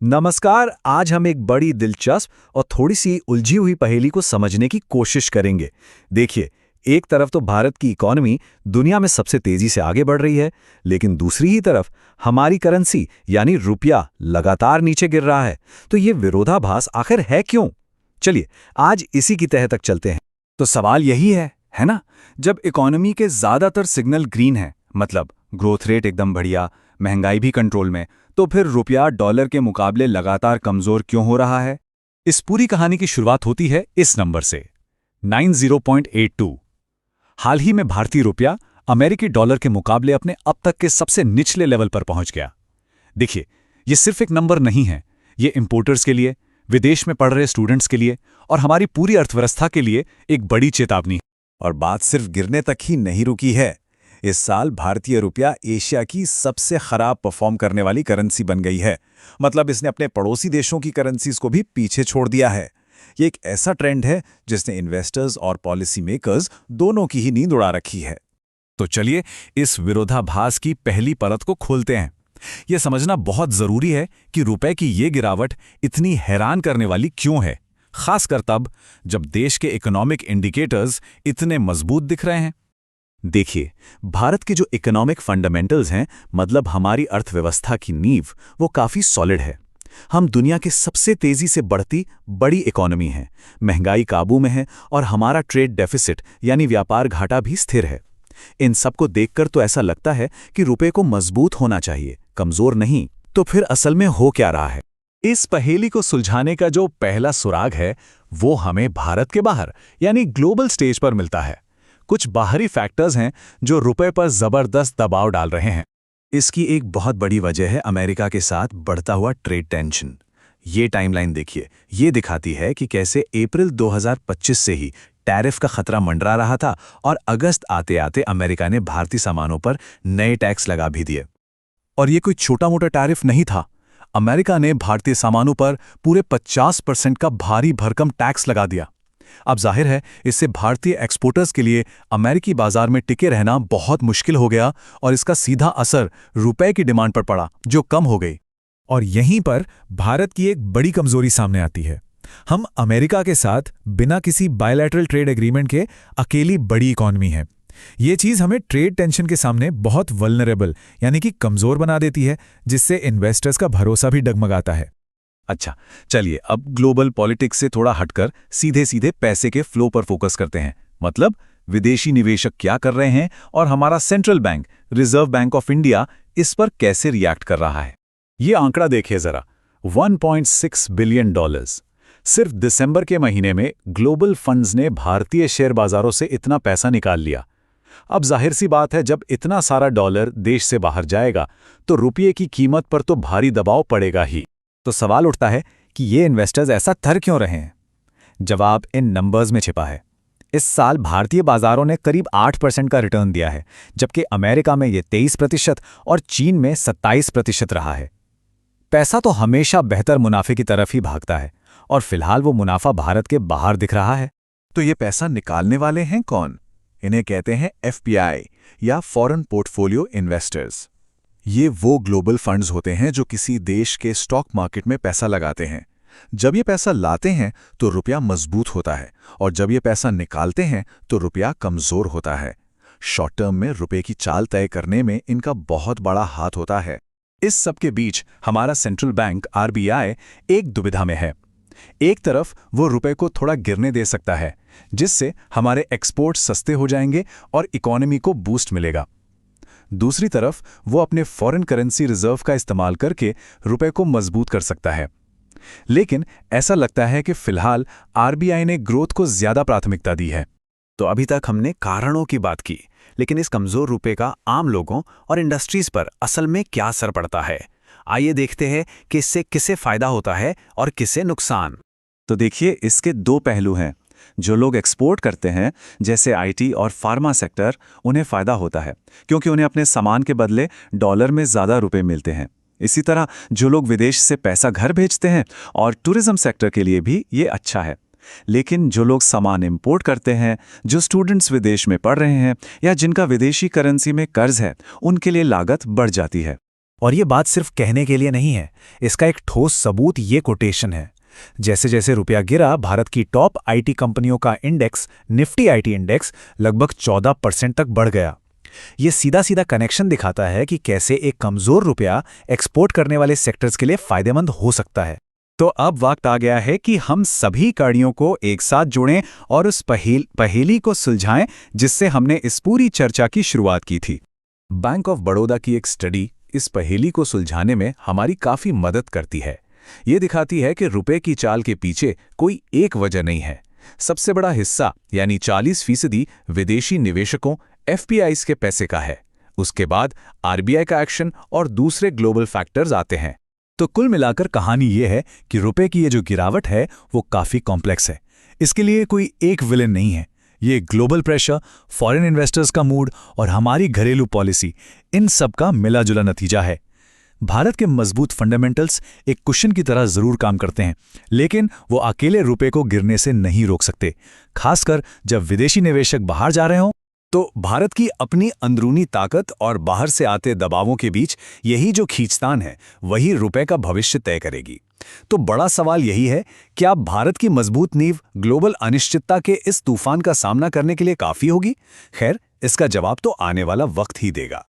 नमस्कार। आज हम एक बड़ी दिलचस्प और थोड़ी सी उलझी हुई पहेली को समझने की कोशिश करेंगे। देखिए, एक तरफ तो भारत की इकोनॉमी दुनिया में सबसे तेजी से आगे बढ़ रही है, लेकिन दूसरी ही तरफ हमारी करेंसी यानी रुपया लगातार नीचे गिर रहा है। तो ये विरोधाभास आखिर है क्यों? चलिए आज इसी की तह तक चलते हैं। तो सवाल यही है ना? जब इकोनॉमी के ज्यादातर सिग्नल ग्रीन है, मतलब ग्रोथ रेट एकदम बढ़िया, महंगाई भी कंट्रोल में, तो फिर रुपया डॉलर के मुकाबले लगातार कमजोर क्यों हो रहा है? इस पूरी कहानी की शुरुआत होती है इस नंबर से, 90.82। हाल ही में भारतीय रुपया अमेरिकी डॉलर के मुकाबले अपने अब तक के सबसे निचले लेवल पर पहुंच गया। देखिए, ये सिर्फ एक नंबर नहीं है, ये इंपोर्टर्स के लिए, विदेश में पढ़ रहे स्टूडेंट्स के लिए और हमारी पूरी अर्थव्यवस्था के लिए एक बड़ी चेतावनी है। और बात सिर्फ गिरने तक ही नहीं रुकी है। इस साल भारतीय रुपया एशिया की सबसे खराब परफॉर्म करने वाली करेंसी बन गई है। मतलब इसने अपने पड़ोसी देशों की करेंसीज को भी पीछे छोड़ दिया है। ये एक ऐसा ट्रेंड है जिसने इन्वेस्टर्स और पॉलिसी मेकर्स दोनों की ही नींद उड़ा रखी है। तो चलिए इस विरोधाभास की पहली परत को खोलते हैं। यह समझना बहुत जरूरी है कि रुपए की ये गिरावट इतनी हैरान करने वाली क्यों है, खासकर तब जब देश के इकोनॉमिक इंडिकेटर्स इतने मजबूत दिख रहे हैं। देखिए, भारत के जो इकोनॉमिक फंडामेंटल्स हैं, मतलब हमारी अर्थव्यवस्था की नींव, वो काफी सॉलिड है। हम दुनिया के सबसे तेजी से बढ़ती बड़ी इकोनॉमी हैं, महंगाई काबू में है और हमारा ट्रेड डेफिसिट यानी व्यापार घाटा भी स्थिर है। इन सबको देखकर तो ऐसा लगता है कि रुपए को मजबूत होना चाहिए, कमजोर नहीं। तो फिर असल में हो क्या रहा है? इस पहेली को सुलझाने का जो पहला सुराग है, वो हमें भारत के बाहर यानी ग्लोबल स्टेज पर मिलता है। कुछ बाहरी फैक्टर्स हैं जो रुपए पर जबरदस्त दबाव डाल रहे हैं। इसकी एक बहुत बड़ी वजह है अमेरिका के साथ बढ़ता हुआ ट्रेड टेंशन। ये टाइमलाइन देखिए, ये दिखाती है कि कैसे अप्रैल 2025 से ही टैरिफ का खतरा मंडरा रहा था और अगस्त आते आते अमेरिका ने भारतीय सामानों पर नए टैक्स लगा भी दिए। और ये कोई छोटा मोटा टैरिफ नहीं था। अमेरिका ने भारतीय सामानों पर पूरे 50% का भारी भरकम टैक्स लगा दिया। अब जाहिर है, इससे भारतीय एक्सपोर्टर्स के लिए अमेरिकी बाजार में टिके रहना बहुत मुश्किल हो गया और इसका सीधा असर रुपए की डिमांड पर पड़ा, जो कम हो गई। और यहीं पर भारत की एक बड़ी कमजोरी सामने आती है। हम अमेरिका के साथ बिना किसी बायलैटरल ट्रेड एग्रीमेंट के अकेली बड़ी इकॉनमी है। ये चीज़ हमें ट्रेड टेंशन के सामने बहुत वल्नरेबल यानी कि कमज़ोर बना देती है, जिससे इन्वेस्टर्स का भरोसा भी डगमगाता है। अच्छा, चलिए अब ग्लोबल पॉलिटिक्स से थोड़ा हटकर सीधे सीधे पैसे के फ्लो पर फोकस करते हैं। मतलब विदेशी निवेशक क्या कर रहे हैं और हमारा central bank, reserve bank of India, इस पर कैसे रिएक्ट कर रहा है। ये आंकड़ा देखिए जरा, $1.6 बिलियन। सिर्फ दिसंबर के महीने में ग्लोबल फंड्स ने भारतीय शेयर बाजारों से इतना पैसा निकाल लिया। अब जाहिर सी बात है, जब इतना सारा डॉलर देश से बाहर जाएगा तो रुपये की कीमत पर तो भारी दबाव पड़ेगा ही। तो सवाल उठता है कि ये इन्वेस्टर्स ऐसा थर क्यों रहे हैं? जवाब इन नंबर्स में छिपा है। इस साल भारतीय बाजारों ने करीब 8% का रिटर्न दिया है, जबकि अमेरिका में ये 23% और चीन में 27% रहा है। पैसा तो हमेशा बेहतर मुनाफे की तरफ ही भागता है और फिलहाल वो मुनाफा भारत के बाहर दिख रहा है। तो ये पैसा निकालने वाले हैं कौन? इन्हें कहते हैं एफपीआई या फॉरेन पोर्टफोलियो इन्वेस्टर्स। ये वो ग्लोबल फंड्स होते हैं जो किसी देश के स्टॉक मार्केट में पैसा लगाते हैं। जब ये पैसा लाते हैं तो रुपया मजबूत होता है और जब ये पैसा निकालते हैं तो रुपया कमजोर होता है। शॉर्ट टर्म में रुपये की चाल तय करने में इनका बहुत बड़ा हाथ होता है। इस सब के बीच हमारा सेंट्रल बैंक आरबीआई एक दुविधा में है। एक तरफ वो रुपए को थोड़ा गिरने दे सकता है, जिससे हमारे एक्सपोर्ट सस्ते हो जाएंगे और इकोनॉमी को बूस्ट मिलेगा। दूसरी तरफ वो अपने फॉरेन करेंसी रिजर्व का इस्तेमाल करके रुपए को मजबूत कर सकता है। लेकिन ऐसा लगता है कि फिलहाल आरबीआई ने ग्रोथ को ज्यादा प्राथमिकता दी है। तो अभी तक हमने कारणों की बात की, लेकिन इस कमजोर रुपए का आम लोगों और इंडस्ट्रीज पर असल में क्या असर पड़ता है? आइए देखते हैं कि इससे किसे फायदा होता है और किसे नुकसान। तो देखिए, इसके दो पहलू हैं। जो लोग एक्सपोर्ट करते हैं, जैसे आईटी और फार्मा सेक्टर, उन्हें फ़ायदा होता है क्योंकि उन्हें अपने सामान के बदले डॉलर में ज़्यादा रुपए मिलते हैं। इसी तरह जो लोग विदेश से पैसा घर भेजते हैं और टूरिज्म सेक्टर के लिए भी ये अच्छा है। लेकिन जो लोग सामान इंपोर्ट करते हैं, जो स्टूडेंट्स विदेश में पढ़ रहे हैं या जिनका विदेशी करेंसी में कर्ज है, उनके लिए लागत बढ़ जाती है। और ये बात सिर्फ कहने के लिए नहीं है, इसका एक ठोस सबूत ये कोटेशन है। जैसे जैसे रुपया गिरा, भारत की टॉप आईटी कंपनियों का इंडेक्स, निफ्टी आईटी इंडेक्स, लगभग 14% तक बढ़ गया। ये सीधा सीधा कनेक्शन दिखाता है कि कैसे एक कमजोर रुपया एक्सपोर्ट करने वाले सेक्टर्स के लिए फायदेमंद हो सकता है। तो अब वक्त आ गया है कि हम सभी कड़ियों को एक साथ जोड़ें और उस पहेली को सुलझाएं जिससे हमने इस पूरी चर्चा की शुरुआत की थी। बैंक ऑफ बड़ौदा की एक स्टडी इस पहेली को सुलझाने में हमारी काफी मदद करती है। ये दिखाती है कि रुपए की चाल के पीछे कोई एक वजह नहीं है। सबसे बड़ा हिस्सा यानी 40% विदेशी निवेशकों एफपीआईज के पैसे का है। उसके बाद आरबीआई का एक्शन और दूसरे ग्लोबल फैक्टर्स आते हैं। तो कुल मिलाकर कहानी ये है कि रुपए की ये जो गिरावट है वो काफी कॉम्प्लेक्स है। इसके लिए कोई एक विलेन नहीं है। ये ग्लोबल प्रेशर, फॉरेन इन्वेस्टर्स का मूड और हमारी घरेलू पॉलिसी, इन सब का मिला जुला नतीजा है। भारत के मजबूत फंडामेंटल्स एक कुशन की तरह जरूर काम करते हैं, लेकिन वो अकेले रुपए को गिरने से नहीं रोक सकते, खासकर जब विदेशी निवेशक बाहर जा रहे हों। तो भारत की अपनी अंदरूनी ताकत और बाहर से आते दबावों के बीच यही जो खींचतान है, वही रुपए का भविष्य तय करेगी। तो बड़ा सवाल यही है, क्या भारत की मजबूत नींव ग्लोबल अनिश्चितता के इस तूफान का सामना करने के लिए काफी होगी? खैर, इसका जवाब तो आने वाला वक्त ही देगा।